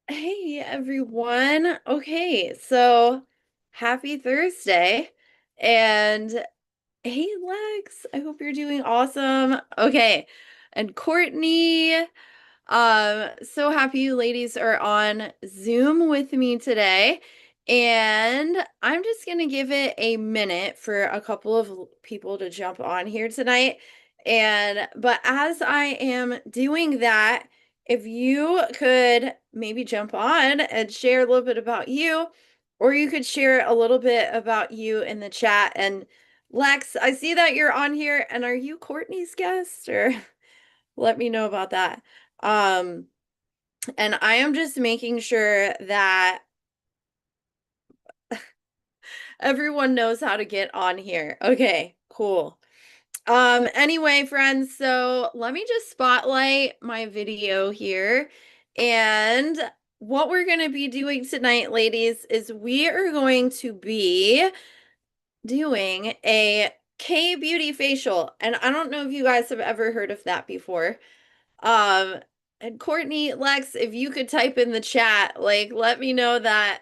Hey everyone. Okay, so happy Thursday. And hey Lex, I hope you're doing awesome. Okay. And Courtney, so happy you ladies are on Zoom with me today. And I'm just gonna give it a minute for a couple of people to jump on here tonight. But as I am doing that, if you could maybe jump on and share a little bit about you, or you could share a little bit about you in the chat. And Lex, I see that you're on here, and are you Courtney's guest, or let me know about that. Um, and I am just making sure that everyone knows how to get on here. Okay, cool. Anyway, friends, so let me just spotlight my video here. And what we're going to be doing tonight, ladies, is we are going to be doing a K-beauty facial. And I don't know if you guys have ever heard of that before. Um, and Courtney, Lex, if you could type in the chat, like, let me know that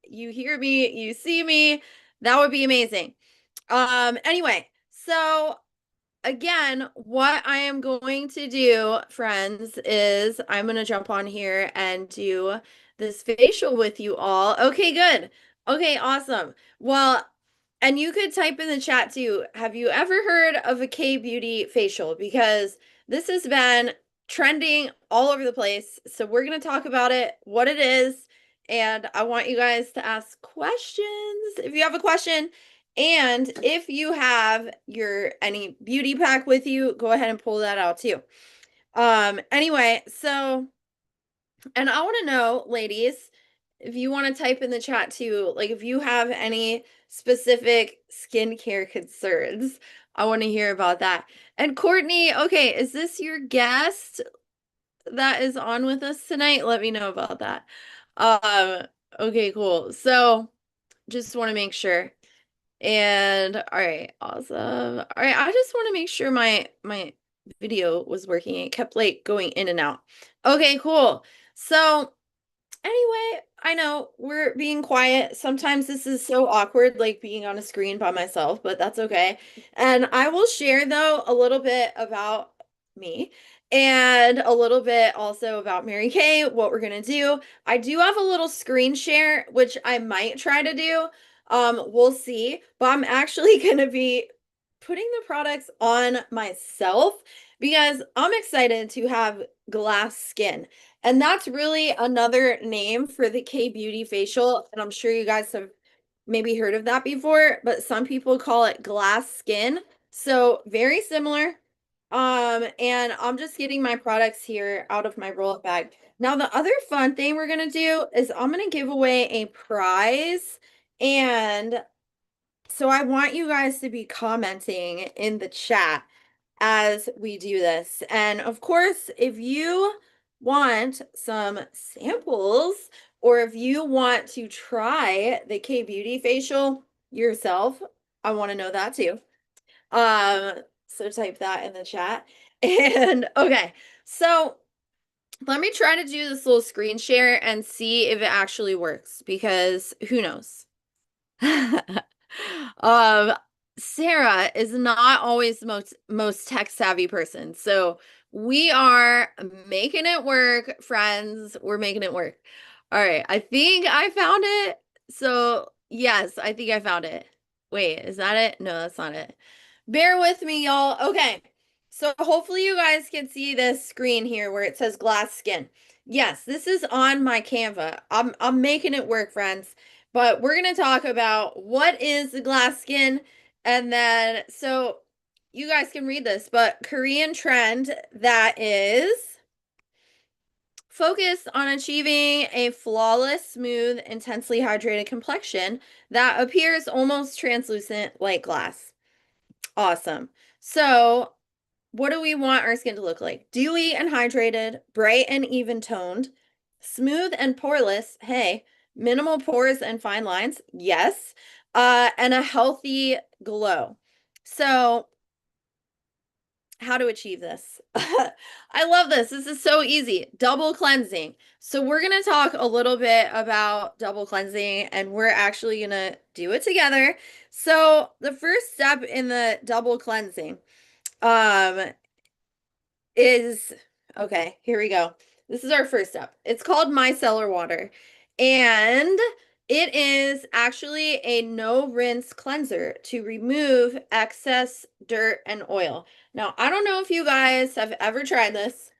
you hear me, you see me, that would be amazing. Anyway, so again, what I am going to do, friends, is I'm going to jump on here and do this facial with you all. Okay, good. Okay, awesome. Well, and you could type in the chat too. Have you ever heard of a K-beauty facial? Because this has been trending all over the place. So we're going to talk about it, what it is, and I want you guys to ask questions. If you have a question, and if you have your any beauty pack with you, go ahead and pull that out too. Anyway, so and I want to know, ladies, if you want to type in the chat too, like if you have any specific skincare concerns, I want to hear about that. And Courtney, okay, is this your guest that is on with us tonight? Let me know about that. Um, okay, cool. So just want to make sure. And all right, awesome. All right, I just want to make sure my video was working. It kept like going in and out. Okay, cool. So anyway, I know we're being quiet. Sometimes this is so awkward, like being on a screen by myself, but that's okay. And I will share though a little bit about me and a little bit also about Mary Kay, what we're gonna do. I do have a little screen share, which I might try to do. We'll see, but I'm actually gonna be putting the products on myself because I'm excited to have glass skin. And that's really another name for the K-beauty facial. And I'm sure you guys have maybe heard of that before, but some people call it glass skin. So very similar. And I'm just getting my products here out of my roll-up bag. Now, the other fun thing we're gonna do is I'm gonna give away a prize. And so I want you guys to be commenting in the chat as we do this. And of course, if you want some samples or if you want to try the K-beauty facial yourself, I want to know that too. Um, so type that in the chat. And okay, so let me try to do this little screen share and see if it actually works because who knows? Um, Sarah is not always the most tech savvy person. So we are making it work, friends. We're making it work. All right, I think I found it. So yes, I think I found it. Wait, is that it? No, that's not it. Bear with me, y'all. Okay. So hopefully you guys can see this screen here where it says glass skin. Yes, this is on my Canva. I'm making it work, friends. But we're going to talk about what is the glass skin, and then so you guys can read this, but Korean trend that is focused on achieving a flawless, smooth, intensely hydrated complexion that appears almost translucent like glass. Awesome. So, what do we want our skin to look like? Dewy and hydrated, bright and even toned, smooth and poreless. Hey, minimal pores and fine lines. Yes. And a healthy glow. So, how to achieve this. I love this. This is so easy. Double cleansing. So we're going to talk a little bit about double cleansing and we're actually going to do it together. So the first step in the double cleansing um is okay, here we go. This is our first step. It's called micellar water. And it is actually a no rinse cleanser to remove excess dirt and oil. Now, I don't know if you guys have ever tried this,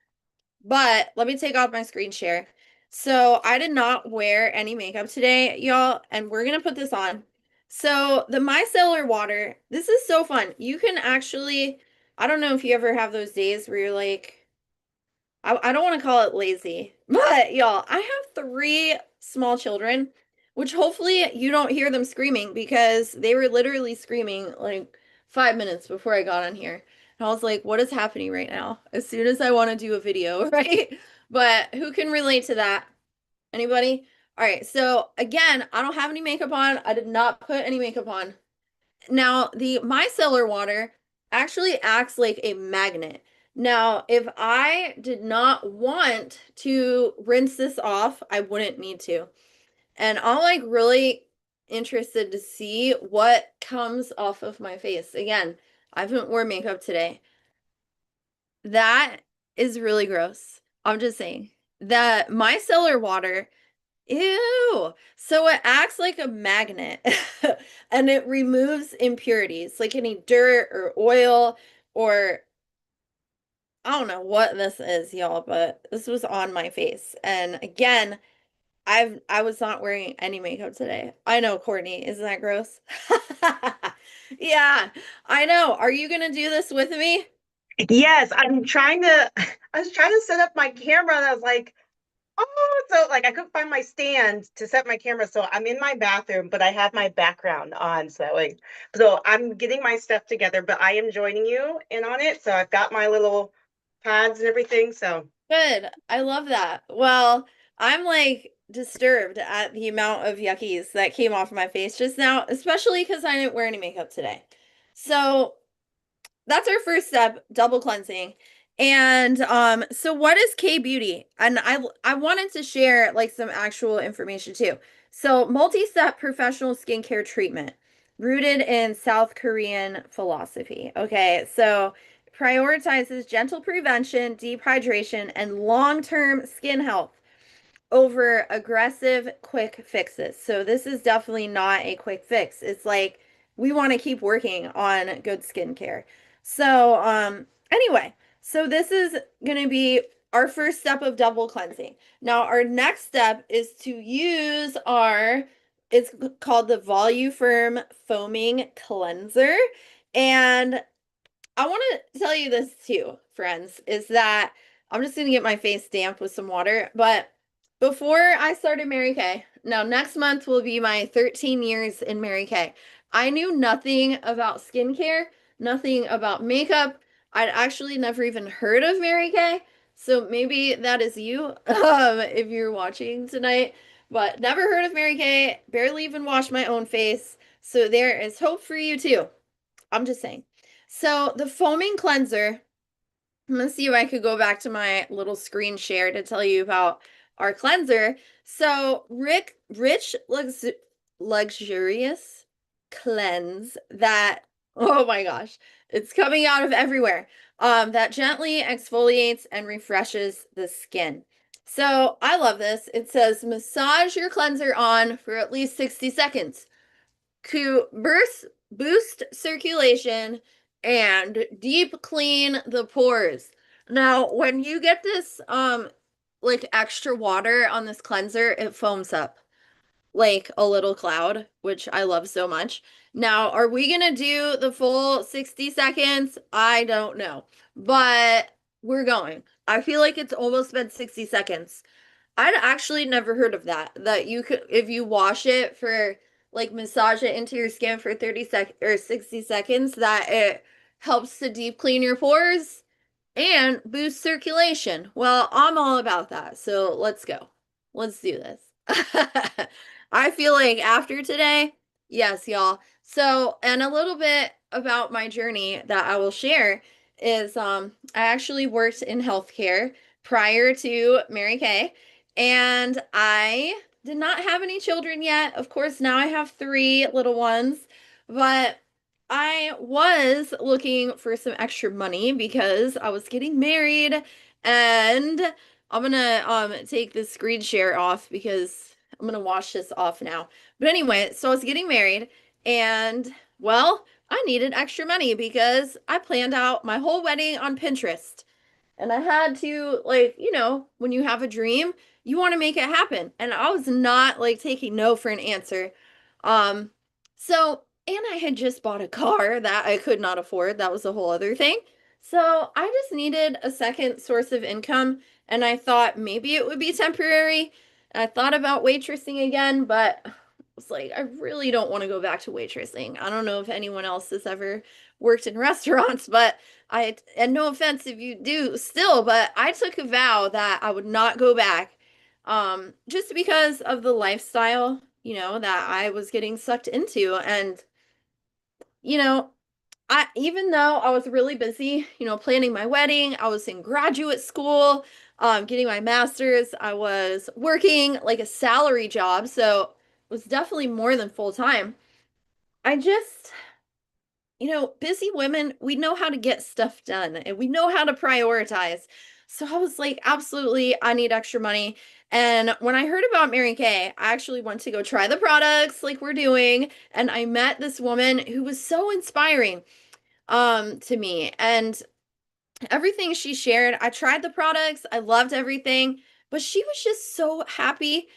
but let me take off my screen share. So I did not wear any makeup today, y'all, and we're gonna put this on. So the micellar water, this is so fun. You can actually, I don't know if you ever have those days where you're like, I don't want to call it lazy, but y'all, I have three small children, which hopefully you don't hear them screaming because they were literally screaming like 5 minutes before I got on here. And I was like, what is happening right now? As soon as I want to do a video, right? But who can relate to that? Anybody? All right, so again, I don't have any makeup on. I did not put any makeup on. Now, the micellar water actually acts like a magnet. Now, if I did not want to rinse this off, I wouldn't need to. And I'm like really interested to see what comes off of my face. Again, I haven't worn makeup today. That is really gross. I'm just saying. The micellar water, ew. So it acts like a magnet and it removes impurities, like any dirt or oil or I don't know what this is, y'all, but this was on my face. And again, I was not wearing any makeup today. I know, Courtney, isn't that gross? Yeah, I know. Are you gonna do this with me? Yes, I was trying to set up my camera and I was like, oh, so like I couldn't find my stand to set my camera. So I'm in my bathroom, but I have my background on. So that way, so I'm getting my stuff together, but I am joining you in on it. So I've got my little pads and everything. So Good. I love that. Well, I'm like disturbed at the amount of yuckies that came off my face just now, especially because I didn't wear any makeup today. So that's our first step, double cleansing. And so what is K-beauty? And I wanted to share like some actual information too. So multi-step professional skincare treatment rooted in South Korean philosophy. Okay, so prioritizes gentle prevention, deep hydration, and long-term skin health over aggressive quick fixes. So this is definitely not a quick fix. It's like we want to keep working on good skincare. So anyway, so this is going to be our first step of double cleansing. Now our next step is to use our it's called the Voluform foaming cleanser and I want to tell you this too, friends, is that I'm just going to get my face damp with some water. But before I started Mary Kay, now next month will be my 13 years in Mary Kay. I knew nothing about skincare, nothing about makeup. I'd actually never even heard of Mary Kay. So maybe that is you, if you're watching tonight. But never heard of Mary Kay, barely even washed my own face. So there is hope for you too. I'm just saying. So the foaming cleanser, I'm gonna see if I could go back to my little screen share to tell you about our cleanser. So rich luxurious cleanse that oh my gosh, it's coming out of everywhere. That gently exfoliates and refreshes the skin. So I love this. It says massage your cleanser on for at least 60 seconds to boost circulation and deep clean the pores. Now, when you get this like extra water on this cleanser, it foams up like a little cloud, which I love so much. Now, are we gonna do the full 60 seconds? I don't know, but we're going. I feel like it's almost been 60 seconds. I'd actually never heard of that. That you could, if you wash it for like massage it into your skin for 30 seconds or 60 seconds, that it helps to deep clean your pores and boost circulation. Well, I'm all about that. So let's go. Let's do this. I feel like after today, yes, y'all. So, and a little bit about my journey that I will share is I actually worked in healthcare prior to Mary Kay, and I did not have any children yet. Of course, now I have three little ones, but I was looking for some extra money because I was getting married, and I'm gonna take this screen share off because I'm gonna wash this off now. But anyway, so I was getting married, and well, I needed extra money because I planned out my whole wedding on Pinterest. And I had to, like, when you have a dream, you want to make it happen. And I was not like taking no for an answer. Um, and I had just bought a car that I could not afford. That was a whole other thing. So I just needed a second source of income. And I thought maybe it would be temporary. And I thought about waitressing again, but I was like, I really don't want to go back to waitressing. I don't know if anyone else has ever worked in restaurants, but and no offense if you do still, but I took a vow that I would not go back, just because of the lifestyle, that I was getting sucked into. And, you know, even though I was really busy, planning my wedding, I was in graduate school, getting my master's, I was working like a salary job, so it was definitely more than full time. I just busy women, we know how to get stuff done and we know how to prioritize. So I was like, absolutely, I need extra money. And when I heard about Mary Kay, I actually went to go try the products like we're doing. And I met this woman who was so inspiring to me. And everything she shared, I tried the products, I loved everything, but she was just so happy,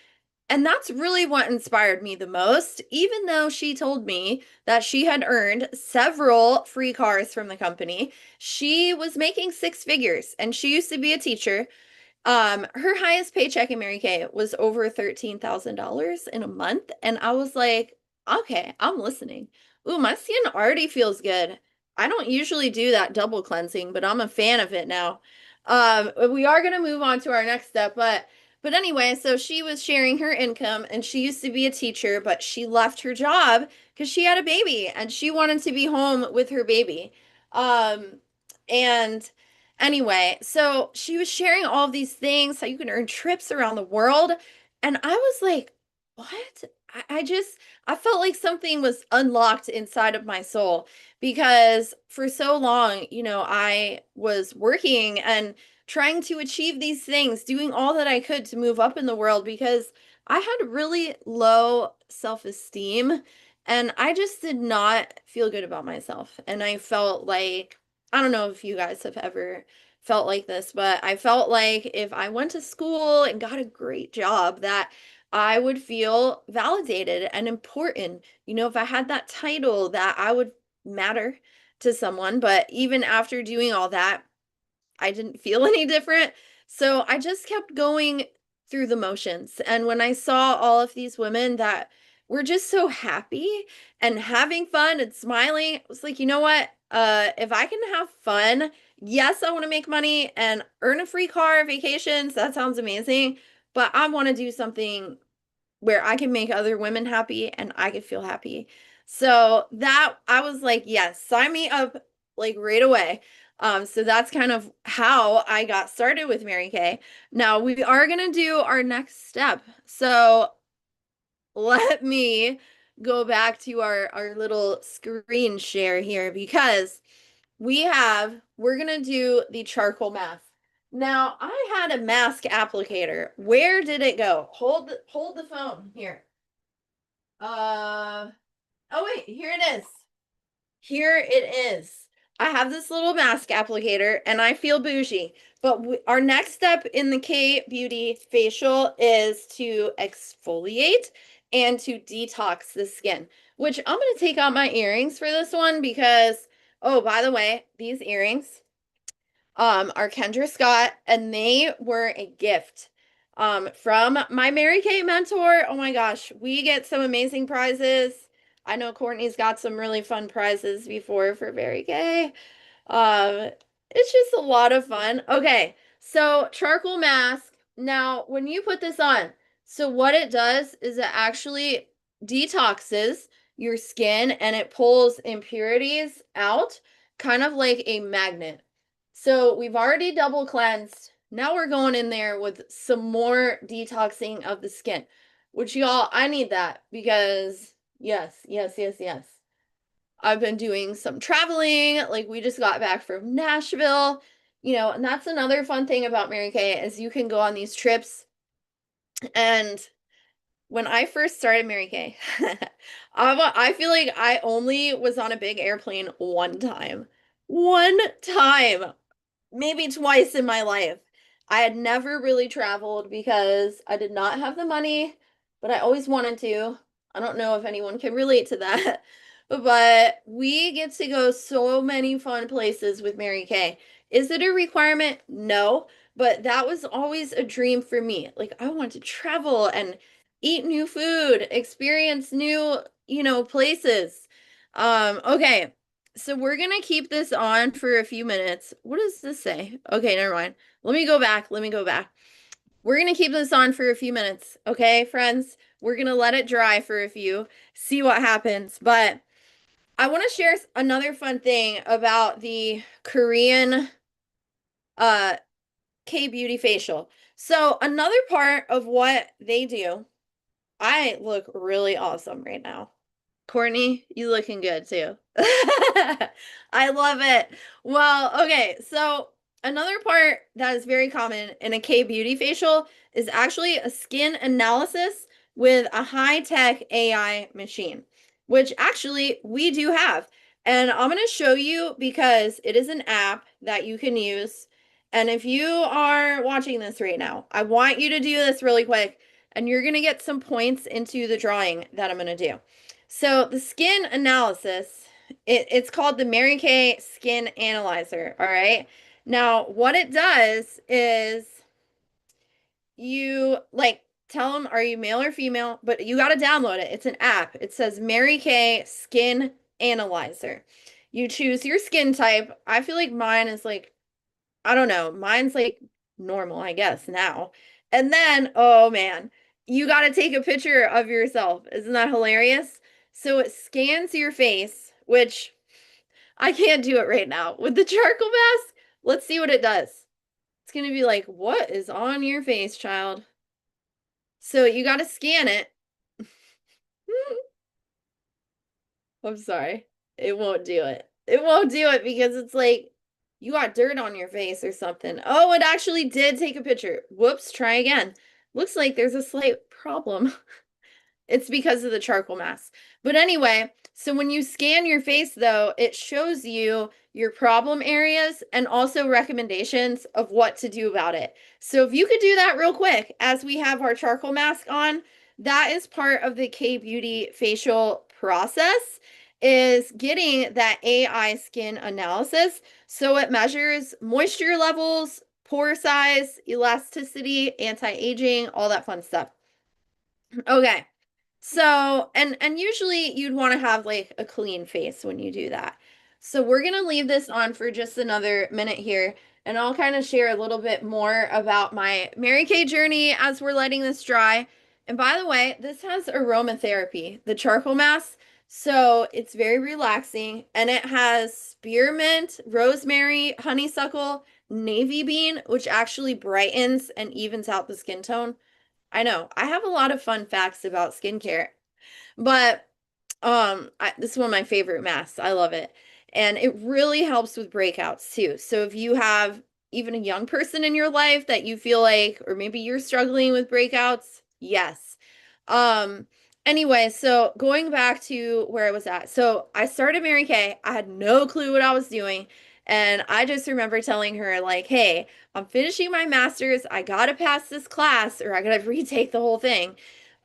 and that's really what inspired me the most, even though she told me that she had earned several free cars from the company. She was making six figures and she used to be a teacher. Her highest paycheck in Mary Kay was over $13,000 in a month. And I was like, okay, I'm listening. Ooh, my skin already feels good. I don't usually do that double cleansing, but I'm a fan of it now. We are going to move on to our next step, but anyway, so she was sharing her income and she used to be a teacher, but she left her job because she had a baby and she wanted to be home with her baby. Um, and Anyway, so she was sharing all of these things, how you can earn trips around the world. And I was like, what? I felt like something was unlocked inside of my soul because for so long, I was working and trying to achieve these things, doing all that I could to move up in the world because I had really low self-esteem and I just did not feel good about myself. And I felt like, I don't know if you guys have ever felt like this, but I felt like if I went to school and got a great job, that I would feel validated and important. If I had that title, that I would matter to someone. But even after doing all that, I didn't feel any different. So I just kept going through the motions. And when I saw all of these women that were just so happy and having fun and smiling, I was like, you know what? If I can have fun, yes, I want to make money and earn a free car, vacations. That sounds amazing. But I want to do something where I can make other women happy and I can feel happy. So that I was like, yes, sign me up like right away. So that's kind of how I got started with Mary Kay. Now we are gonna do our next step. So let me go back to our little screen share here because we're gonna do the charcoal mask. Now I had a mask applicator. Where did it go? Hold the phone here. Uh, oh wait, here it is. Here it is. I have this little mask applicator and I feel bougie. But our next step in the K Beauty facial is to exfoliate and to detox the skin, which I'm going to take out my earrings for this one because, oh, by the way, these earrings are Kendra Scott, and they were a gift from my Mary Kay mentor. Oh my gosh, we get some amazing prizes. I know Courtney's got some really fun prizes before for Mary Kay. Um, it's just a lot of fun. Okay, so charcoal mask. Now, when you put this on, so what it does is it actually detoxes your skin and it pulls impurities out, kind of like a magnet. So we've already double cleansed. Now we're going in there with some more detoxing of the skin, which y'all, I need that because yes, yes, yes, yes. I've been doing some traveling. Like we just got back from Nashville, and that's another fun thing about Mary Kay is you can go on these trips. And when I first started Mary Kay, I feel like I only was on a big airplane one time. One time, maybe twice in my life. I had never really traveled because I did not have the money, but I always wanted to. I don't know if anyone can relate to that. But we get to go so many fun places with Mary Kay. Is it a requirement? No, but that was always a dream for me. Like I want to travel and eat new food, experience new, places. Okay. So we're gonna keep this on for a few minutes. What does this say? Okay, never mind. Let me go back. Let me go back. We're gonna keep this on for a few minutes. Okay, friends? We're gonna let it dry for a few, see what happens. But I want to share another fun thing about the Korean uh K-beauty facial. So another part of what they do, I look really awesome right now. Courtney, you looking good too. I love it. Well, okay, so another part that is very common in a K-beauty facial is actually a skin analysis with a high-tech AI machine, which actually we do have. And I'm going to show you because it is an app that you can use. And if you are watching this right now, I want you to do this really quick, and you're going to get some points into the drawing that I'm going to do. So the skin analysis, it's called the Mary Kay Skin Analyzer, all right? Now, what it does is you like tell them, are you male or female? But you got to download it. It's an app. It says Mary Kay Skin Analyzer. You choose your skin type. I feel like mine is like, I don't know, mine's like normal, I guess, now. And then, oh man, you got to take a picture of yourself. Isn't that hilarious? So it scans your face, which I can't do it right now. With the charcoal mask, let's see what it does. It's going to be like, what is on your face, child? So you got to scan it. I'm sorry. It won't do it. It won't do it because it's like you got dirt on your face or something. Oh, it actually did take a picture. Whoops, try again. Looks like there's a slight problem. It's because of the charcoal mask. But anyway, so when you scan your face, though, it shows you your problem areas and also recommendations of what to do about it. So if you could do that real quick as we have our charcoal mask on, that is part of the K-Beauty facial process is getting that AI skin analysis. So it measures moisture levels, pore size, elasticity, anti-aging, all that fun stuff. Okay. So, and usually you'd want to have like a clean face when you do that. So we're going to leave this on for just another minute here, and I'll kind of share a little bit more about my Mary Kay journey as we're letting this dry. And by the way, this has aromatherapy, the charcoal mask. So it's very relaxing, and it has spearmint, rosemary, honeysuckle, navy bean, which actually brightens and evens out the skin tone. I know. I have a lot of fun facts about skincare, but this is one of my favorite masks. I love it. And it really helps with breakouts too. So if you have even a young person in your life that you feel like, or maybe you're struggling with breakouts, yes. Um, anyway, so going back to where I was at. So I started Mary Kay. I had no clue what I was doing. And I just remember telling her, like, hey, I'm finishing my master's. I gotta pass this class or I gotta retake the whole thing.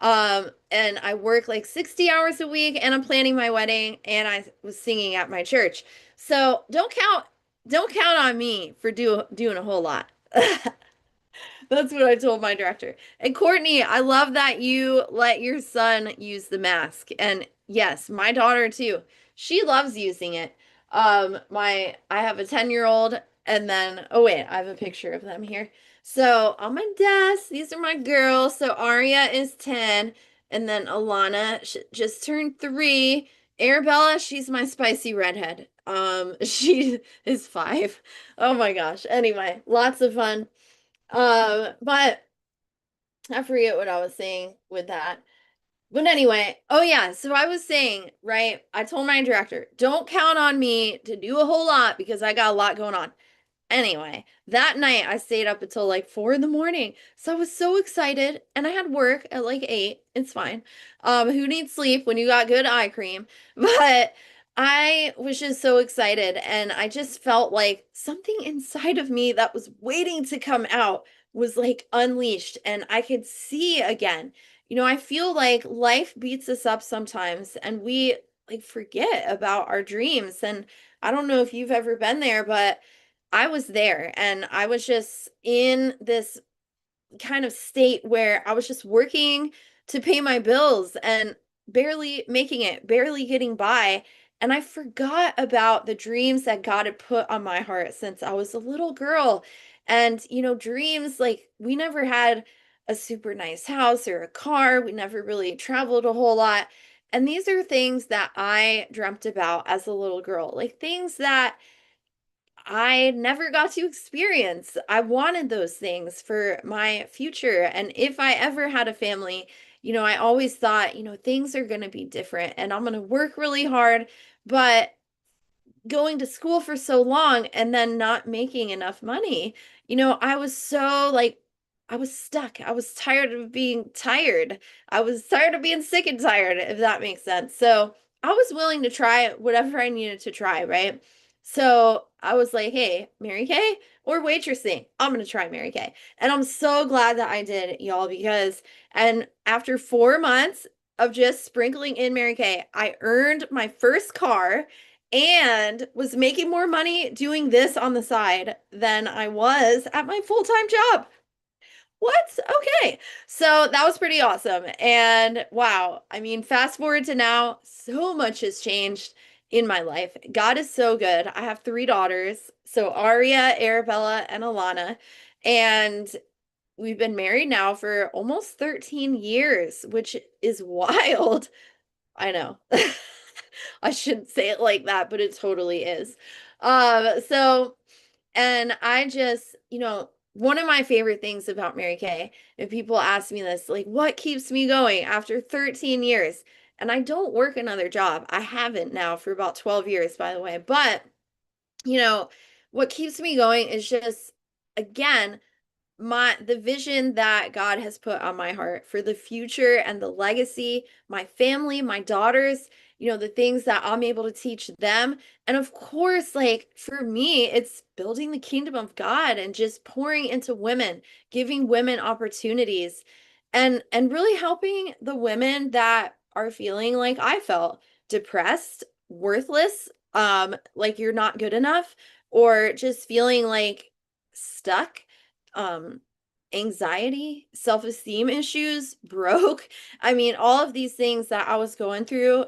And I work like 60 hours a week and I'm planning my wedding and I was singing at my church. So don't count on me for doing a whole lot. That's what I told my director. And Courtney, I love that you let your son use the mask. And yes, my daughter too. She loves using it. I have a 10-year-old and then oh wait, I have a picture of them here. So on my desk, these are my girls. So Aria is 10 and then Alana just turned 3. Arabella, she's my spicy redhead. She is 5. Oh my gosh. Anyway, lots of fun. But I forget what I was saying with that. But anyway, oh yeah, so I was saying, right? I told my director, don't count on me to do a whole lot because I got a lot going on. Anyway, that night I stayed up until like 4 in the morning. So I was so excited and I had work at like 8. It's fine. Who needs sleep when you got good eye cream? But I was just so excited and I just felt like something inside of me that was waiting to come out was like unleashed and I could see again. I feel like life beats us up sometimes and we like forget about our dreams. And I don't know if you've ever been there, but I was there and I was just in this kind of state where I was just working to pay my bills and barely making it, barely getting by. And I forgot about the dreams that God had put on my heart since I was a little girl. And, dreams like we never had a super nice house or a car. We never really traveled a whole lot. And these are things that I dreamt about as a little girl, like things that I never got to experience. I wanted those things for my future. And if I ever had a family, I always thought, things are going to be different and I'm going to work really hard. But going to school for so long and then not making enough money, I was so like, I was stuck. I was tired of being tired. I was tired of being sick and tired, if that makes sense. So I was willing to try whatever I needed to try, right? So I was like, hey, Mary Kay or waitressing? I'm going to try Mary Kay. And I'm so glad that I did, y'all, because, and after 4 months of just sprinkling in Mary Kay, I earned my first car and was making more money doing this on the side than I was at my full-time job. What? Okay. So that was pretty awesome. And wow, I mean, fast forward to now, so much has changed in my life. God is so good. I have 3 daughters. So Aria, Arabella, and Alana. And we've been married now for almost 13 years, which is wild. I know. I shouldn't say it like that, but it totally is. So, and I just, one of my favorite things about Mary Kay, if people ask me this, like, what keeps me going after 13 years? And I don't work another job. I haven't now for about 12 years, by the way. But, you know, what keeps me going is just, again, the vision that God has put on my heart for the future and the legacy, my family, my daughters, the things that I'm able to teach them. And of course, like for me, it's building the kingdom of God and just pouring into women, giving women opportunities and really helping the women that are feeling like I felt, depressed, worthless, like you're not good enough, or just feeling like stuck, um anxiety, self-esteem issues, broke. I mean, all of these things that I was going through,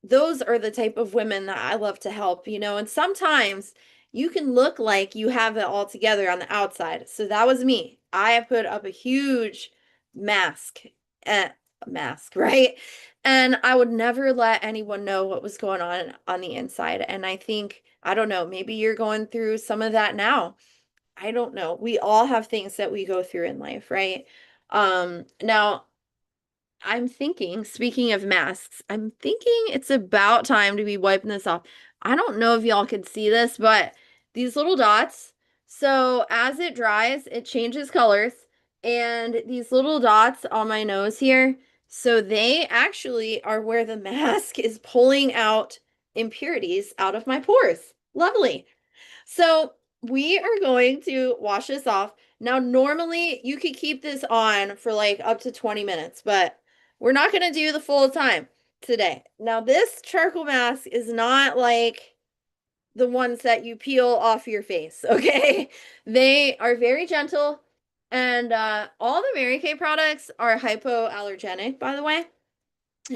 those are the type of women that I love to help, and sometimes you can look like you have it all together on the outside. So that was me. I have put up a huge mask, eh, mask, right? And I would never let anyone know what was going on the inside. And I think, I don't know, maybe you're going through some of that now. I don't know. We all have things that we go through in life, right? Now I'm thinking, speaking of masks, I'm thinking it's about time to be wiping this off. I don't know if y'all can see this, but these little dots, so as it dries, it changes colors. And these little dots on my nose here, so they actually are where the mask is pulling out impurities out of my pores. Lovely. So we are going to wash this off. Now, normally you could keep this on for like up to 20 minutes, but we're not going to do the full time today. Now, this charcoal mask is not like the ones that you peel off your face, okay? They are very gentle, and all the Mary Kay products are hypoallergenic, by the way.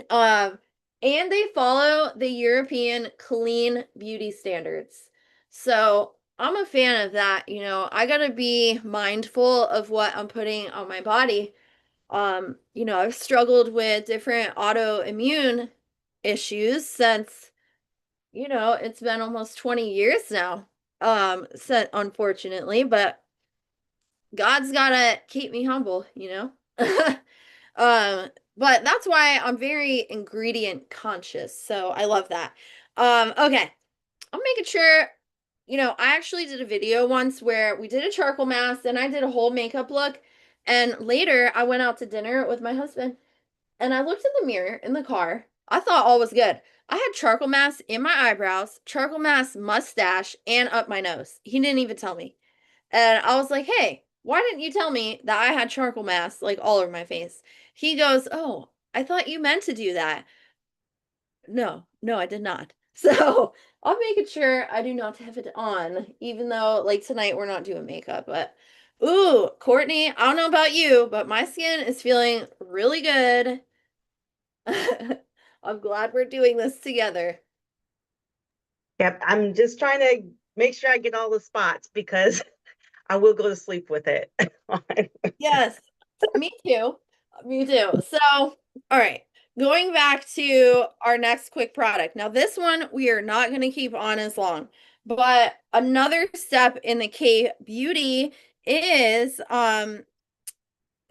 Um, and they follow the European clean beauty standards. So I'm a fan of that. I gotta be mindful of what I'm putting on my body. I've struggled with different autoimmune issues since it's been almost 20 years now. Unfortunately, but God's gotta keep me humble. Um, but that's why I'm very ingredient conscious. So I love that. Okay. I'm making sure, I actually did a video once where we did a charcoal mask and I did a whole makeup look. And later I went out to dinner with my husband and I looked in the mirror in the car. I thought all was good. I had charcoal mask in my eyebrows, charcoal mask mustache, and up my nose. He didn't even tell me. And I was like, hey, why didn't you tell me that I had charcoal mask like all over my face? He goes, oh, I thought you meant to do that. No, no, I did not. So I'm making sure I do not have it on, even though like tonight we're not doing makeup. But ooh, Courtney, I don't know about you, but my skin is feeling really good. I'm glad we're doing this together. Yep, I'm just trying to make sure I get all the spots because I will go to sleep with it. Yes, me too. Me too. So, all right, going back to our next quick product. Now, this one we are not going to keep on as long, but another step in the K beauty is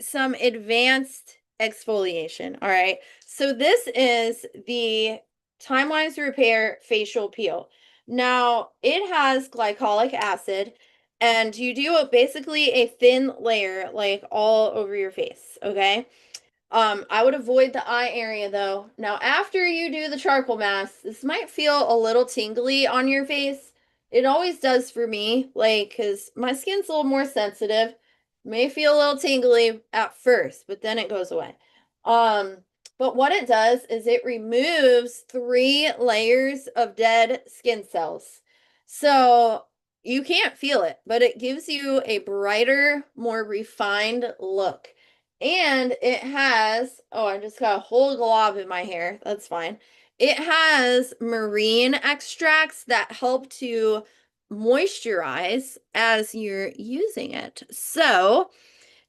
some advanced exfoliation. All right. So this is the Time Wise Repair Facial Peel. Now, it has glycolic acid, and you do basically a thin layer like all over your face, okay? I would avoid the eye area though. Now, after you do the charcoal mask, this might feel a little tingly on your face. It always does for me, like, because my skin's a little more sensitive. May feel a little tingly at first, but then it goes away. Um, but what it does is it removes 3 layers of dead skin cells. So you can't feel it, but it gives you a brighter, more refined look. And it has, oh, I just got a whole glob in my hair. That's fine. It has marine extracts that help to moisturize as you're using it. So,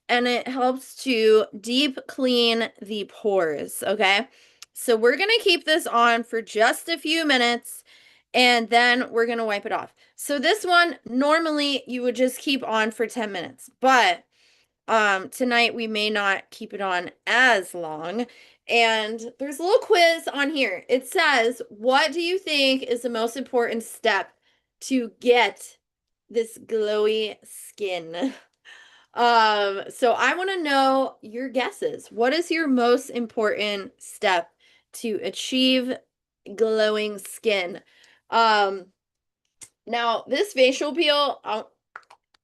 and it helps to deep clean the pores, okay? So we're going to keep this on for just a few minutes and then we're going to wipe it off. So this one, normally you would just keep on for 10 minutes, but tonight we may not keep it on as long. And there's a little quiz on here. It says, what do you think is the most important step to get this glowy skin? So I want to know your guesses. What is your most important step to achieve glowing skin? Um, Now this facial peel,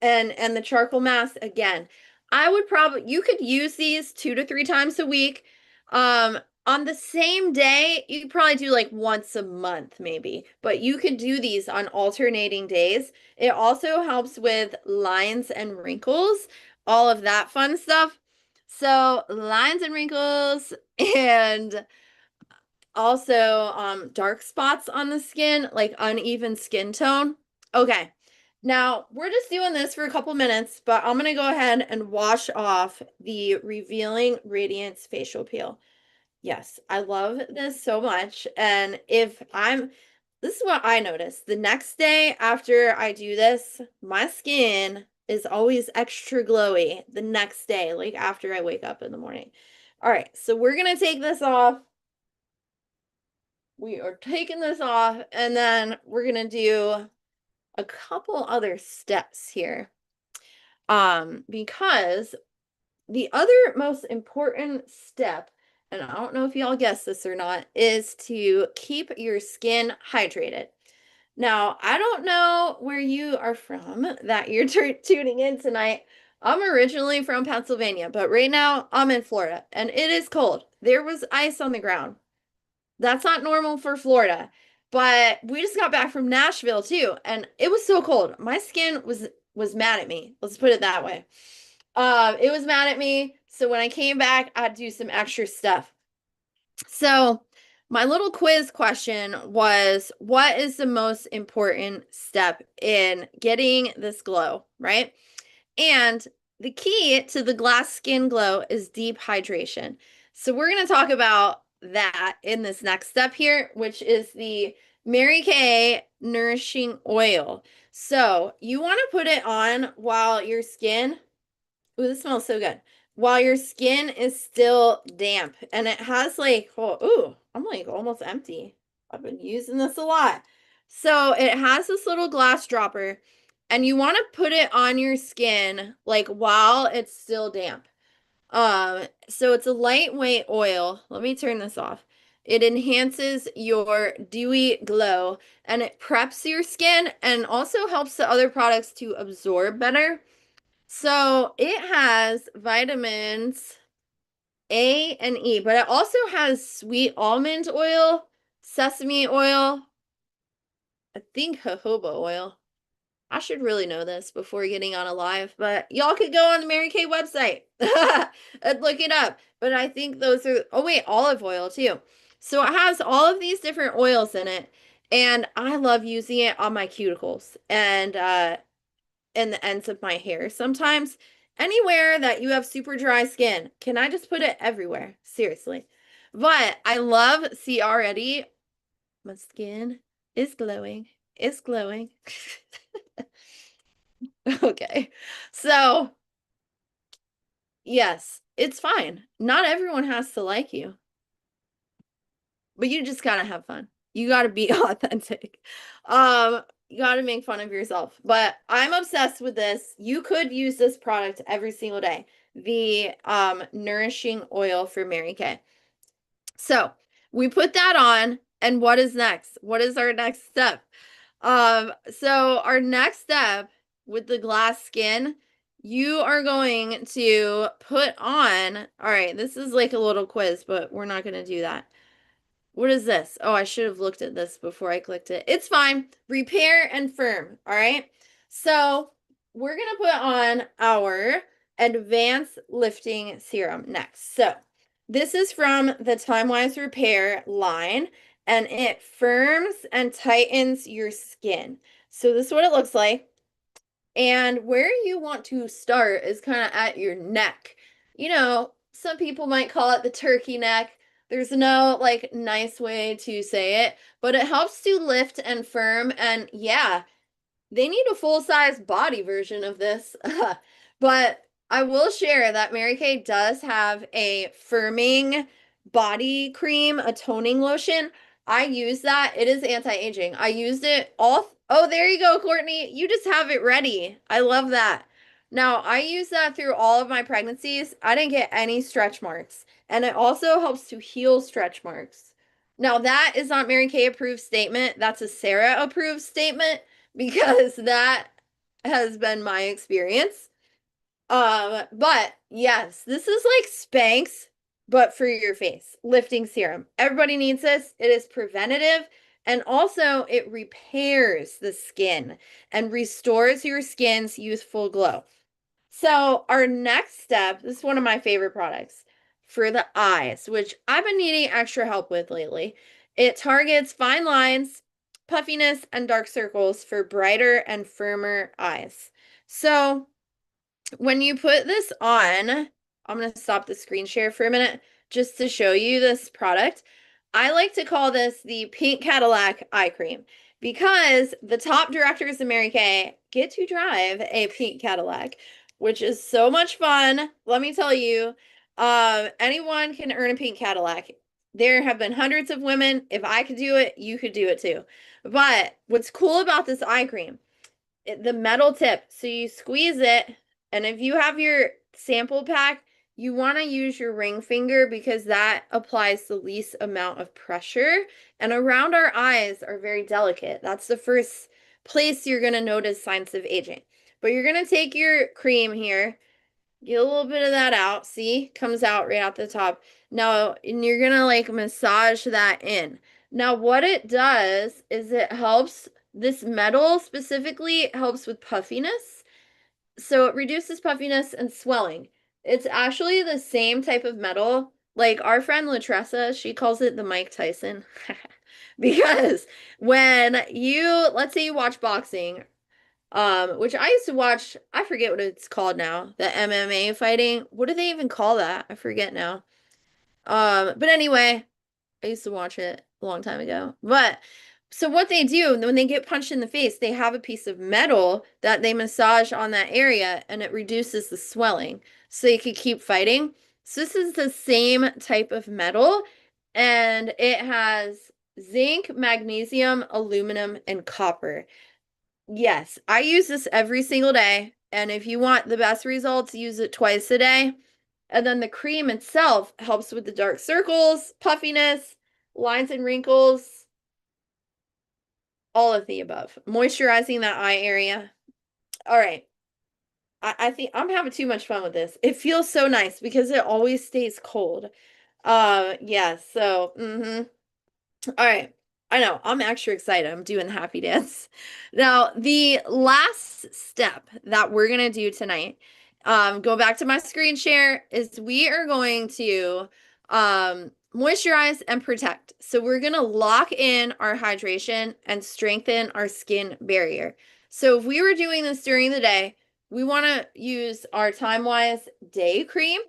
and the charcoal mask again. I would probably you could use these 2 to 3 times a week. On the same day, you could probably do like once a month maybe, but you could do these on alternating days. It also helps with lines and wrinkles, all of that fun stuff. So, lines and wrinkles and also dark spots on the skin, like uneven skin tone. Okay. Now, we're just doing this for a couple minutes, but I'm going to go ahead and wash off the Revealing Radiance Facial Peel. Yes, I love this so much. And this is what I notice. The next day after I do this, my skin is always extra glowy the next day, like after I wake up in the morning. All right, so we're going to take this off. We are taking this off and then we're going to do a couple other steps here. Because the other most important step, and I don't know if y'all guessed this or not, is to keep your skin hydrated. Now, I don't know where you are from that you're tuning in tonight. I'm originally from Pennsylvania, but right now I'm in Florida and it is cold. There was ice on the ground. That's not normal for Florida. But we just got back from Nashville too, and it was so cold. My skin was mad at me. Let's put it that way. It was mad at me. So when I came back, I had to do some extra stuff. So my little quiz question was, what is the most important step in getting this glow, right? And the key to the glass skin glow is deep hydration. So we're going to talk about that in this next step here, which is the Mary Kay Nourishing Oil. So you want to put it on while your skin, ooh, this smells so good. While your skin is still damp. And it has like, oh, ooh, I'm like almost empty. I've been using this a lot. So it has this little glass dropper, and you want to put it on your skin like while it's still damp. So it's a lightweight oil. Let me turn this off. It enhances your dewy glow, and it preps your skin and also helps the other products to absorb better. So it has vitamins A and E, but it also has sweet almond oil, sesame oil, I think jojoba oil. I should really know this before getting on a live, but y'all could go on the Mary Kay website and look it up. But I think those are, oh wait, olive oil too. So it has all of these different oils in it, and I love using it on my cuticles and the ends of my hair sometimes. Anywhere that you have super dry skin, can I just put it everywhere? Seriously. But I love, see already, my skin is glowing. It's glowing. Okay. So, yes, it's fine. Not everyone has to like you, but you just gotta have fun. You gotta be authentic. You gotta make fun of yourself. But I'm obsessed with this. You could use this product every single day. The nourishing oil for Mary Kay. So we put that on, and what is next? What is our next step? So our next step with the glass skin, you are going to put on, all right, this is like a little quiz, but we're not going to do that. What is this? Oh, I should have looked at this before I clicked it. It's fine. Repair and firm. All right. So we're going to put on our advanced lifting serum next. So this is from the TimeWise Repair line, and it firms and tightens your skin. So this is what it looks like. And where you want to start is kind of at your neck. You know, some people might call it the turkey neck. There's no like nice way to say it, but it helps to lift and firm. And yeah, they need a full-size body version of this. But I will share that Mary Kay does have a firming body cream, a toning lotion. I use that. It is anti-aging. I used it all. Oh, there you go, Courtney. You just have it ready. I love that. Now, I use that through all of my pregnancies. I didn't get any stretch marks. And it also helps to heal stretch marks. Now, that is not Mary Kay approved statement. That's a Sarah approved statement because that has been my experience. But yes, this is like Spanx, but for your face. Lifting serum. Everybody needs this. It is preventative, and also it repairs the skin and restores your skin's youthful glow. So our next step, this is one of my favorite products for the eyes, which I've been needing extra help with lately. It targets fine lines, puffiness, and dark circles for brighter and firmer eyes. So when you put this on, I'm going to stop the screen share for a minute just to show you this product. I like to call this the Pink Cadillac Eye Cream because the top directors of Mary Kay get to drive a pink Cadillac, which is so much fun. Let me tell you, anyone can earn a pink Cadillac. There have been hundreds of women. If I could do it, you could do it too. But what's cool about this eye cream, the metal tip, so you squeeze it, and if you have your sample pack, you want to use your ring finger because that applies the least amount of pressure. And around our eyes are very delicate. That's the first place you're going to notice signs of aging. But you're going to take your cream here, get a little bit of that out. See, comes out right at the top. Now, and you're going to like massage that in. Now, what it does is it helps, this metal specifically helps with puffiness. So it reduces puffiness and swelling. It's actually the same type of metal. Like our friend Latressa, she calls it the Mike Tyson. Because when you, let's say you watch boxing, which I used to watch, I forget what it's called now, the MMA fighting. What do they even call that? I forget now. But anyway, I used to watch it a long time ago. But So what they do when they get punched in the face, they have a piece of metal that they massage on that area and it reduces the swelling so you could keep fighting. So this is the same type of metal and it has zinc, magnesium, aluminum, and copper. Yes, I use this every single day. And if you want the best results, use it twice a day. And then the cream itself helps with the dark circles, puffiness, lines and wrinkles, all of the above. Moisturizing that eye area. All right. I think I'm having too much fun with this. It feels so nice because it always stays cold. Yeah, so all right. I know. I'm extra excited. I'm doing the happy dance. Now, the last step that we're going to do tonight, go back to my screen share, is we are going to moisturize and protect. So we're going to lock in our hydration and strengthen our skin barrier. So if we were doing this during the day, we want to use our Time-Wise Day Cream.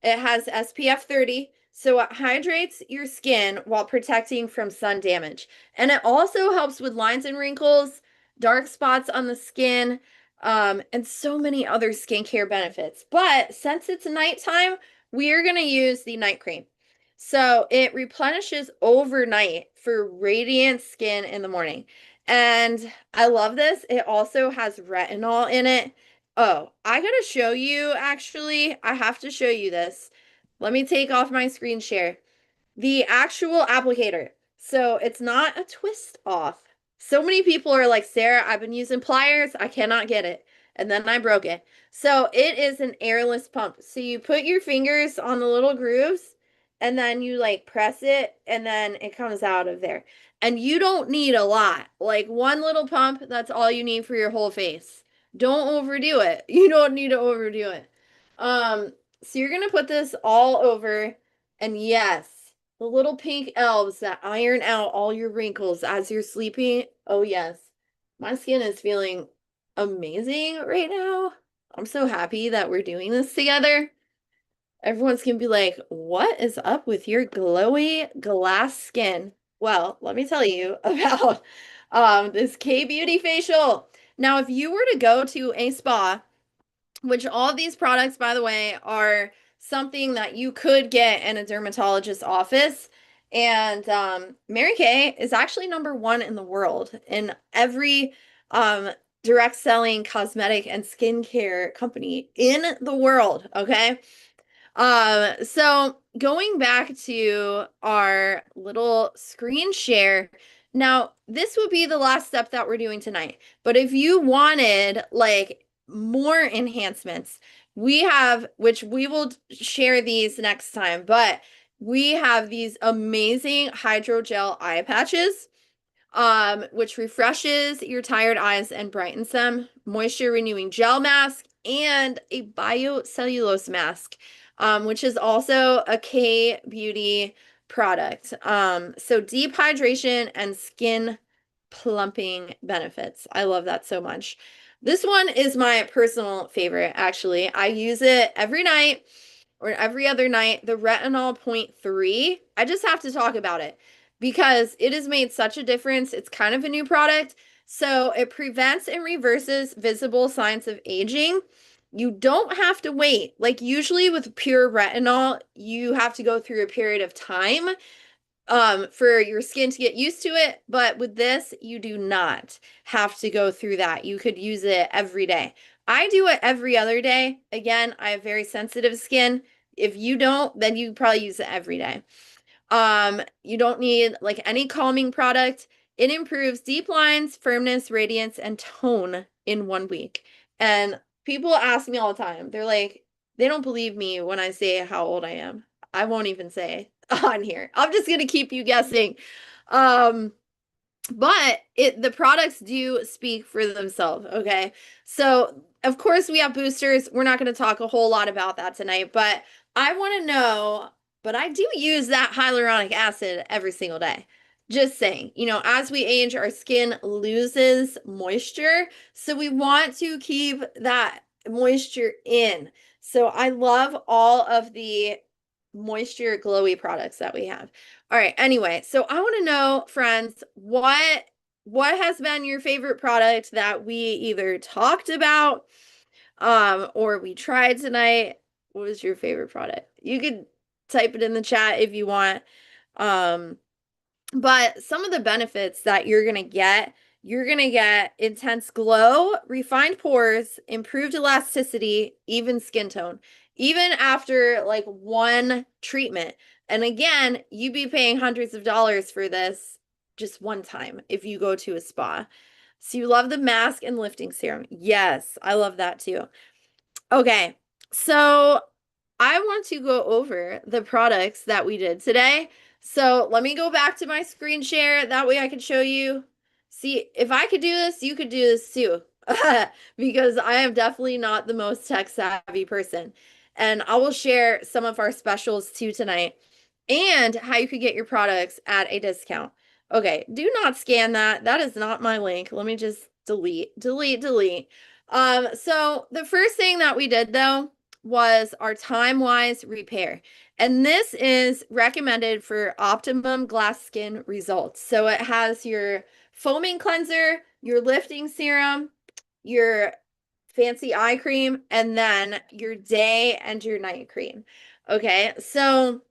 It has SPF 30. So it hydrates your skin while protecting from sun damage. And it also helps with lines and wrinkles, dark spots on the skin, and so many other skincare benefits. But since it's nighttime, we are going to use the night cream. So it replenishes overnight for radiant skin in the morning. And I love this. It also has retinol in it. Oh, I gotta show you, actually. I have to show you this. Let me take off my screen share. The actual applicator. So it's not a twist off. So many people are like, Sarah, I've been using pliers. I cannot get it. And then I broke it. So it is an airless pump. So you put your fingers on the little grooves and then you like press it and then it comes out of there. And you don't need a lot. Like one little pump, that's all you need for your whole face. Don't overdo it. You don't need to overdo it. So you're gonna put this all over, and yes, the little pink elves that iron out all your wrinkles as you're sleeping. Oh yes, my skin is feeling amazing right now. I'm so happy that we're doing this together. Everyone's gonna be like, what is up with your glowy glass skin? Well, let me tell you about this K-Beauty facial. Now, if you were to go to a spa, which all of these products, by the way, are something that you could get in a dermatologist's office. And Mary Kay is actually #1 in the world in every direct selling cosmetic and skincare company in the world. Okay. So going back to our little screen share, now this would be the last step that we're doing tonight. But if you wanted like more enhancements, we have, which we will share these next time, but we have these amazing hydrogel eye patches, which refreshes your tired eyes and brightens them, moisture renewing gel mask, and a biocellulose mask, which is also a K Beauty product. So deep hydration and skin plumping benefits. I love that so much. This one is my personal favorite, actually. I use it every night or every other night. The Retinol Point 3, I just have to talk about it because it has made such a difference. It's kind of a new product. So it prevents and reverses visible signs of aging. You don't have to wait. Like usually with pure retinol, you have to go through a period of time for your skin to get used to it. But with this, you do not have to go through that. You could use it every day. I do it every other day. Again, I have very sensitive skin. If you don't, then you probably use it every day. You don't need like any calming product. It improves deep lines, firmness, radiance, and tone in 1 week. And people ask me all the time. They're like, they don't believe me when I say how old I am. I won't even say on here. I'm just gonna keep you guessing. But the products do speak for themselves, okay? So, of course, we have boosters. We're not going to talk a whole lot about that tonight, but I want to know, but I do use that hyaluronic acid every single day. Just saying, as we age, our skin loses moisture, so we want to keep that moisture in. So I love all of the moisture glowy products that we have. All right, anyway, so I want to know, friends, what has been your favorite product that we either talked about or we tried tonight? What was your favorite product? You could type it in the chat if you want. Um, but some of the benefits that you're going to get intense glow, refined pores, improved elasticity, even skin tone, even after like one treatment. And again, you'd be paying hundreds of dollars for this just one time if you go to a spa. So you love the mask and lifting serum. Yes, I love that too. Okay, so I want to go over the products that we did today. So let me go back to my screen share. That way I can show you. See, if I could do this, you could do this too. Because I am definitely not the most tech savvy person. And I will share some of our specials too tonight and how you could get your products at a discount. Okay, do not scan that. That is not my link. Let me just delete. So the first thing that we did though was our time-wise repair. And this is recommended for optimum glass skin results. So it has your foaming cleanser, your lifting serum, your fancy eye cream, and then your day and your night cream. Okay, so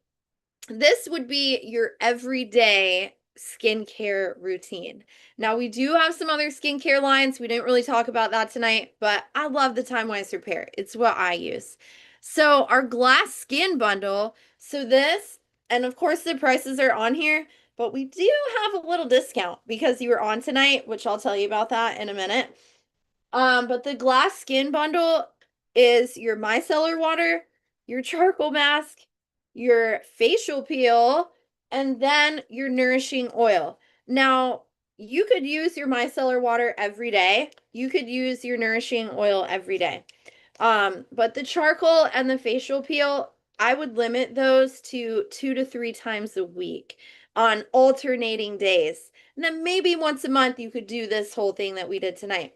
this would be your everyday skincare routine. Now, we do have some other skincare lines. We didn't really talk about that tonight, but I love the Time Wise Repair. It's what I use. So, our glass skin bundle. So, this, and of course, the prices are on here, but we do have a little discount because you were on tonight, which I'll tell you about that in a minute. But the glass skin bundle is your micellar water, your charcoal mask, your facial peel, and then your nourishing oil. Now, you could use your micellar water every day. You could use your nourishing oil every day. But the charcoal and the facial peel, I would limit those to 2 to 3 times a week on alternating days. And then maybe once a month you could do this whole thing that we did tonight.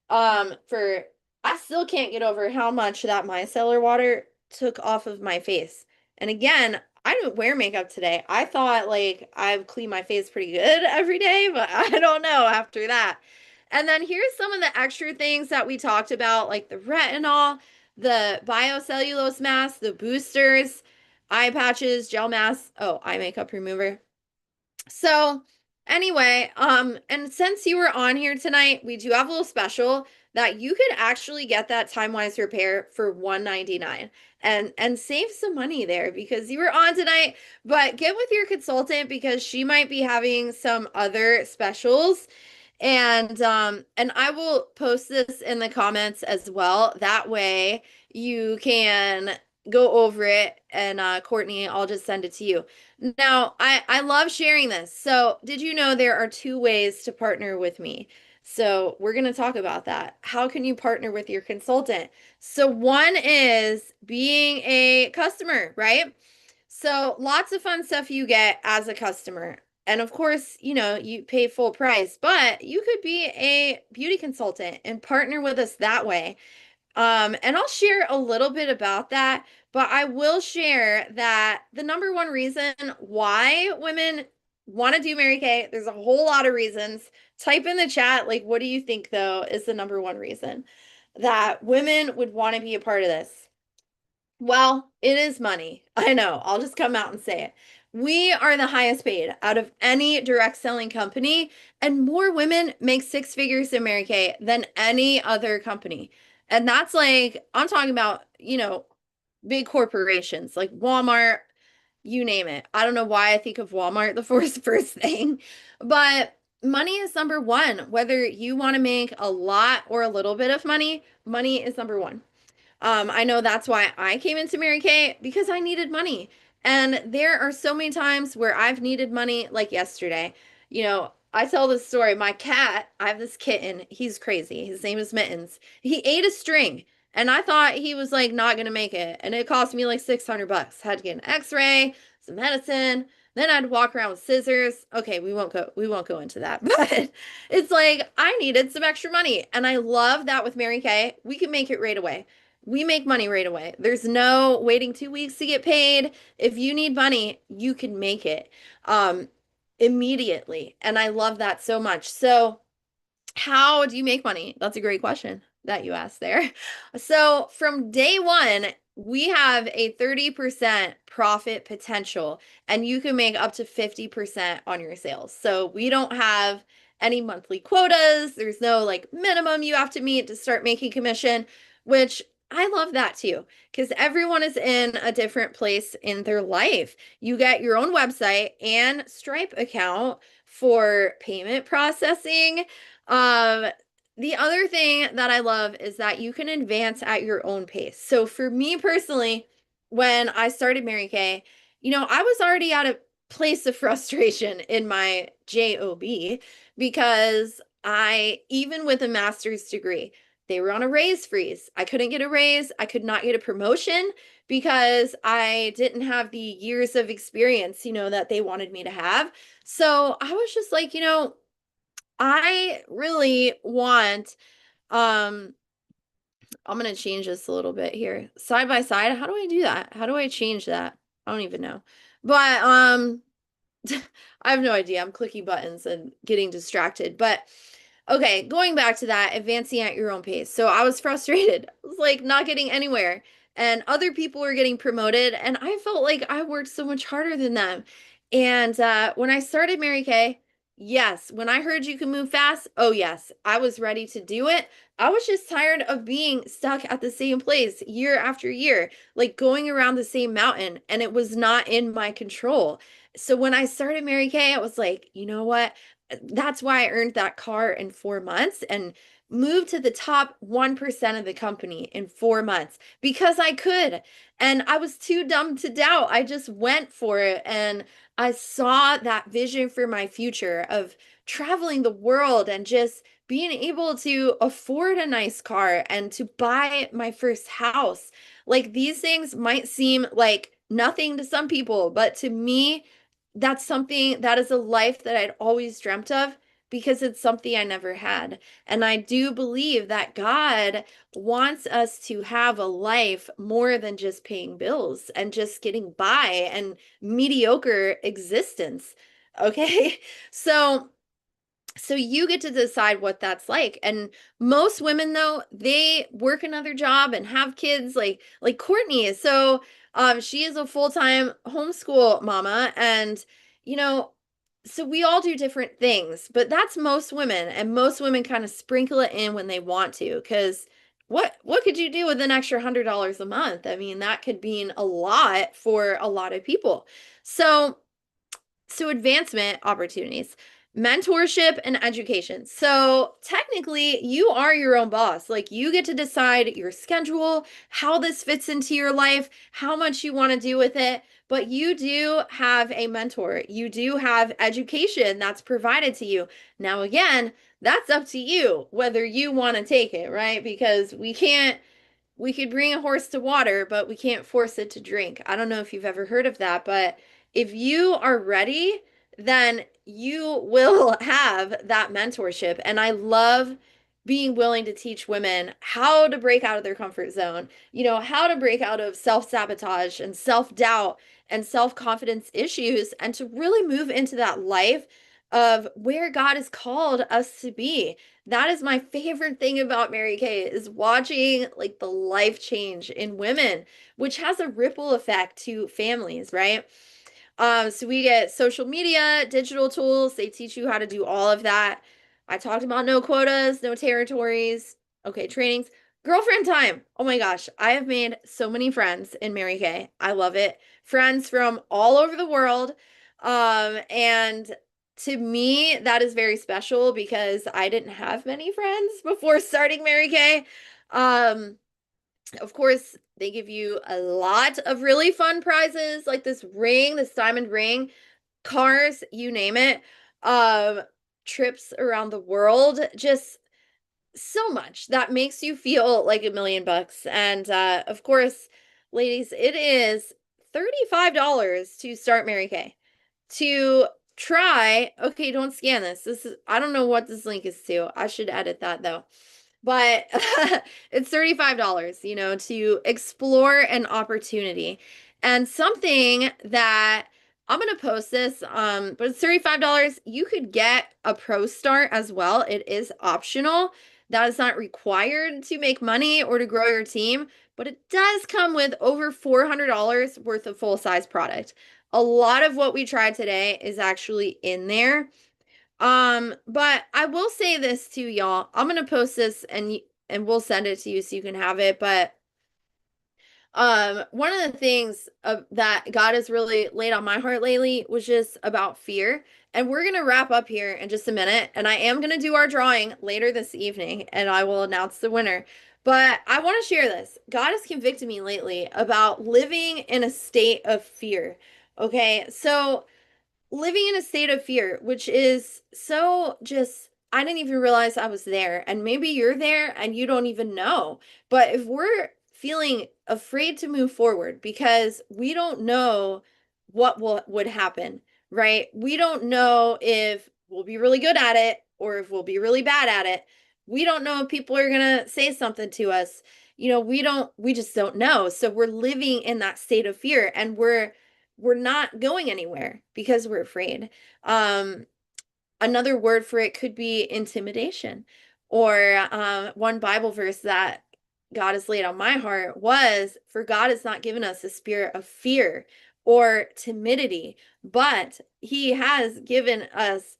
For I still can't get over how much that micellar water took off of my face. And again, I didn't wear makeup today. I thought like I've cleaned my face pretty good every day, but I don't know after that. And then here's some of the extra things that we talked about, like the retinol, the biocellulose masks, the boosters, eye patches, gel masks. Oh, eye makeup remover. So anyway, and since you were on here tonight, we do have a little special that you could actually get that time-wise repair for $199 and save some money there because you were on tonight. But get with your consultant because she might be having some other specials. And I will post this in the comments as well. That way you can go over it and Courtney, I'll just send it to you. Now, I love sharing this. So, did you know there are 2 ways to partner with me? So, we're going to talk about that. How can you partner with your consultant? So, one is being a customer, right? So, lots of fun stuff you get as a customer. And of course, you pay full price, but you could be a beauty consultant and partner with us that way. And I'll share a little bit about that, but I will share that the number one reason why women want to do Mary Kay, there's a whole lot of reasons. Type in the chat, like, what do you think, though, is the number one reason that women would want to be a part of this? Well, it is money. I know. I'll just come out and say it. We are the highest paid out of any direct selling company, and more women make 6 figures in Mary Kay than any other company. And that's like, I'm talking about, big corporations like Walmart, you name it. I don't know why I think of Walmart the first thing, but money is number one. Whether you want to make a lot or a little bit of money, money is number one. I know that's why I came into Mary Kay because I needed money. And there are so many times where I've needed money, like yesterday. I tell this story. My cat, I have this kitten. He's crazy. His name is Mittens. He ate a string, and I thought he was like not gonna make it. And it cost me like $600. Had to get an X-ray, some medicine. Then I'd walk around with scissors. Okay, we won't go into that. But it's like I needed some extra money. And I love that with Mary Kay, we can make it right away. we make money right away. There's no waiting 2 weeks to get paid. If you need money, you can make it um, immediately. And I love that so much. So, how do you make money? That's a great question that you asked there. So, from day one, we have a 30% profit potential, and you can make up to 50% on your sales. So, we don't have any monthly quotas. There's no like minimum you have to meet to start making commission, which I love that too, because everyone is in a different place in their life. You get your own website and Stripe account for payment processing. um, the other thing that I love is that you can advance at your own pace. So for me personally, when I started Mary Kay, I was already at a place of frustration in my job because even with a master's degree, they were on a raise freeze. I couldn't get a raise. I could not get a promotion because I didn't have the years of experience, that they wanted me to have. So I was just like, I really want, um, I'm gonna change this a little bit here. Side by side, how do I do that? How do I change that? I don't even know. But I have no idea. I'm clicking buttons and getting distracted. But okay, going back to that, advancing at your own pace. So I was frustrated. I was like not getting anywhere. And other people were getting promoted, and I felt like I worked so much harder than them. And when I started Mary Kay, yes, when I heard you can move fast, oh yes, I was ready to do it. I was just tired of being stuck at the same place year after year, like going around the same mountain, and it was not in my control. So when I started Mary Kay, I was like, you know what? That's why I earned that car in 4 months and moved to the top 1% of the company in 4 months because I could. And I was too dumb to doubt. I just went for it. And I saw that vision for my future of traveling the world and just being able to afford a nice car and to buy my first house. Like these things might seem like nothing to some people, but to me, that is a life that I'd always dreamt of because it's something I never had. And I do believe that God wants us to have a life more than just paying bills and just getting by and mediocre existence. Okay. So you get to decide what that's like. And most women though, they work another job and have kids like Courtney. So she is a full-time homeschool mama, and you know so we all do different things, but that's most women, and most women kind of sprinkle it in when they want to, because what could you do with an extra $100 a month? I mean, that could mean a lot for a lot of people. So advancement opportunities, mentorship, and education. So technically, you are your own boss. Like you get to decide your schedule, how this fits into your life, how much you want to do with it. But you do have a mentor. You do have education that's provided to you. Now, again, that's up to you whether you want to take it, right? Because we could bring a horse to water, but we can't force it to drink. I don't know if you've ever heard of that, but if you are ready, then you will have that mentorship. And I love being willing to teach women how to break out of their comfort zone, how to break out of self-sabotage and self-doubt and self-confidence issues, and to really move into that life of where God has called us to be. That is my favorite thing about Mary Kay, is watching like the life change in women, which has a ripple effect to families, right? So we get social media, digital tools. They teach you how to do all of that. I talked about no quotas, no territories. Okay, trainings. Girlfriend time. Oh my gosh, I have made so many friends in Mary Kay. I love it. Friends from all over the world. And to me, that is very special because I didn't have many friends before starting Mary Kay. Um, of course, they give you a lot of really fun prizes like this ring, this diamond ring, cars, you name it. Um, Trips around the world, just so much that makes you feel like $1,000,000. And of course, ladies, it is $35 to start Mary Kay. To try, okay, don't scan this. This is, I don't know what this link is to. I should edit that though. but it's $35, to explore an opportunity. And something that I'm gonna post this, but it's $35. You could get a pro start as well. It is optional. That is not required to make money or to grow your team, but it does come with over $400 worth of full-size product. A lot of what we tried today is actually in there. But I will say this too, y'all. I'm gonna post this and we'll send it to you so you can have it. But one of the things that God has really laid on my heart lately was just about fear. And we're gonna wrap up here in just a minute. And I am gonna do our drawing later this evening, and I will announce the winner. But I want to share this. God has convicted me lately about living in a state of fear. Okay, so living in a state of fear, which is so just, I didn't even realize I was there. And maybe you're there and you don't even know. But if we're feeling afraid to move forward because we don't know would happen, right? We don't know if we'll be really good at it or if we'll be really bad at it. We don't know if people are going to say something to us. We just don't know. So we're living in that state of fear, and we're not going anywhere because we're afraid. Um, Another word for it could be intimidation. Or one Bible verse that God has laid on my heart was, "For God has not given us a spirit of fear or timidity, but He has given us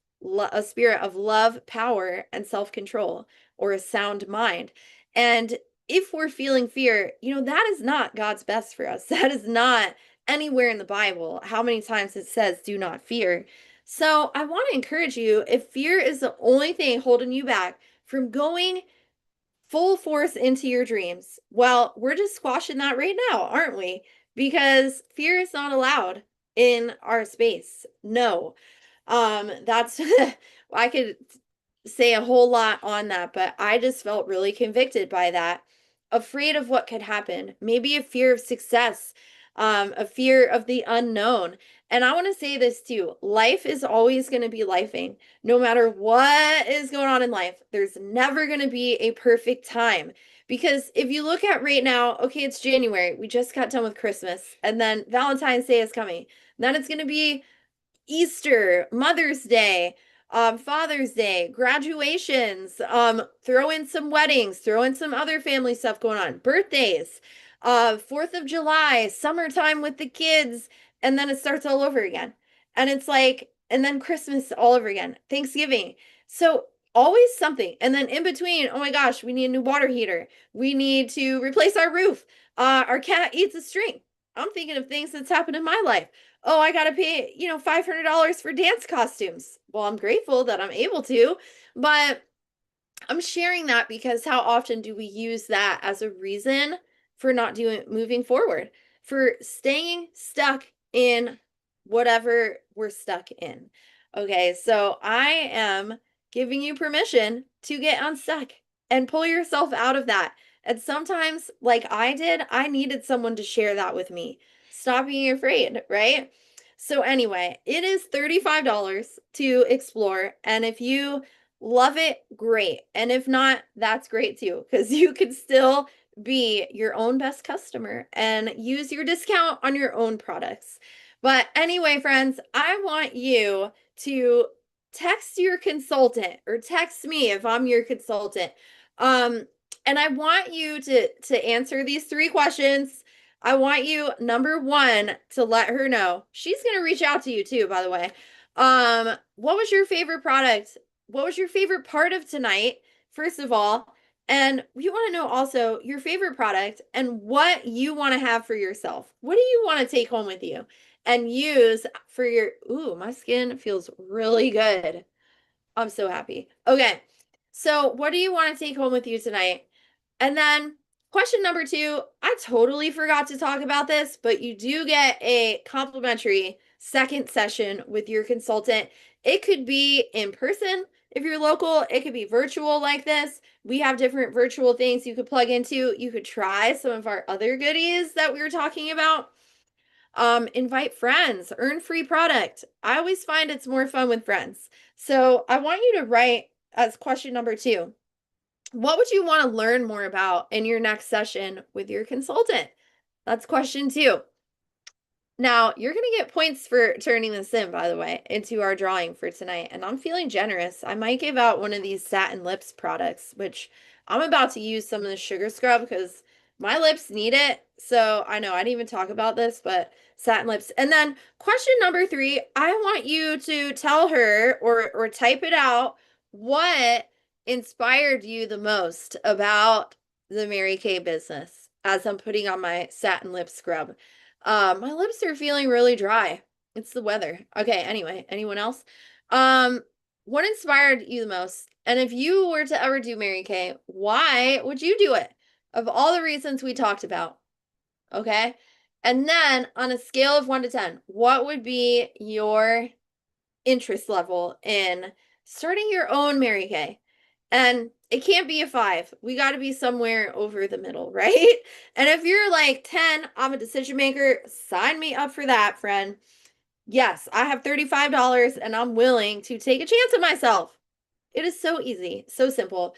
a spirit of love, power, and self-control, or a sound mind." And if we're feeling fear, that is not God's best for us. That is not anywhere in the Bible how many times it says, "Do not fear." So I want to encourage you, if fear is the only thing holding you back from going full force into your dreams, well, we're just squashing that right now, aren't we? Because fear is not allowed in our space. No. That's I could say a whole lot on that, but I just felt really convicted by that. Afraid of what could happen, maybe a fear of success, a fear of the unknown. And I want to say this too, life is always going to be lifing. No matter what is going on in life, there's never going to be a perfect time. Because if you look at right now, okay, it's January, we just got done with Christmas, and then Valentine's Day is coming. Then it's going to be Easter, Mother's Day, Father's Day, graduations, throw in some weddings, throw in some other family stuff going on, birthdays, 4th of July, summertime with the kids, and then it starts all over again. And it's like, and then Christmas all over again, Thanksgiving. So always something. And then in between, oh my gosh, we need a new water heater. We need to replace our roof. Our cat eats a string. I'm thinking of things that's happened in my life. Oh, I got to pay, $500 for dance costumes. Well, I'm grateful that I'm able to, but I'm sharing that because how often do we use that as a reason for not moving forward, for staying stuck in whatever we're stuck in? Okay, so I am giving you permission to get unstuck and pull yourself out of that. And sometimes, like I did, I needed someone to share that with me. Stop being afraid, right? So, anyway, it is $35 to explore. And if you love it, great. And if not, that's great too, because you could still be your own best customer and use your discount on your own products. But anyway, friends, I want you to text your consultant or text me if I'm your consultant. And I want you to answer these 3 questions. I want you, number one, to let her know. She's going to reach out to you too, by the way. What was your favorite product? What was your favorite part of tonight, first of all? And we want to know also your favorite product and what you want to have for yourself. What do you want to take home with you and use for your, ooh, my skin feels really good. I'm so happy. Okay. So, what do you want to take home with you tonight? And then question number 2, I totally forgot to talk about this, but you do get a complimentary second session with your consultant. It could be in person if you're local, it could be virtual like this. We have different virtual things you could plug into. You could try some of our other goodies that we were talking about. Invite friends, earn free product. I always find it's more fun with friends. So I want you to write as question number 2. what would you want to learn more about in your next session with your consultant? That's question 2. Now, you're going to get points for turning this in, by the way, into our drawing for tonight. And I'm feeling generous. I might give out one of these Satin Lips products, which I'm about to use some of the sugar scrub because my lips need it. So I know I didn't even talk about this, but Satin Lips. And then question number 3, I want you to tell her or type it out what inspired you the most about the Mary Kay business as I'm putting on my Satin Lip Scrub. My lips are feeling really dry. It's the weather. Okay, anyway, anyone else? What inspired you the most? And if you were to ever do Mary Kay, why would you do it? Of all the reasons we talked about. Okay? And then on a scale of 1 to 10, what would be your interest level in starting your own Mary Kay? And it can't be a 5. We got to be somewhere over the middle, right? And if you're like 10, I'm a decision maker, sign me up for that, friend. Yes, I have $35 and I'm willing to take a chance at myself. It is so easy, so simple.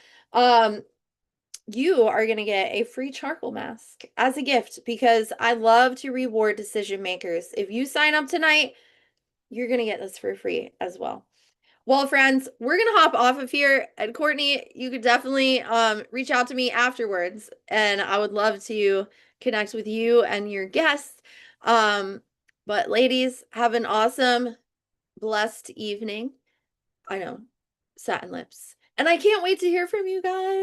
You are going to get a free charcoal mask as a gift because I love to reward decision makers. If you sign up tonight, you're going to get this for free as well. Well, friends, we're going to hop off of here. And Courtney, you could definitely reach out to me afterwards. And I would love to connect with you and your guests. But ladies, have an awesome, blessed evening. I know, satin lips. And I can't wait to hear from you guys.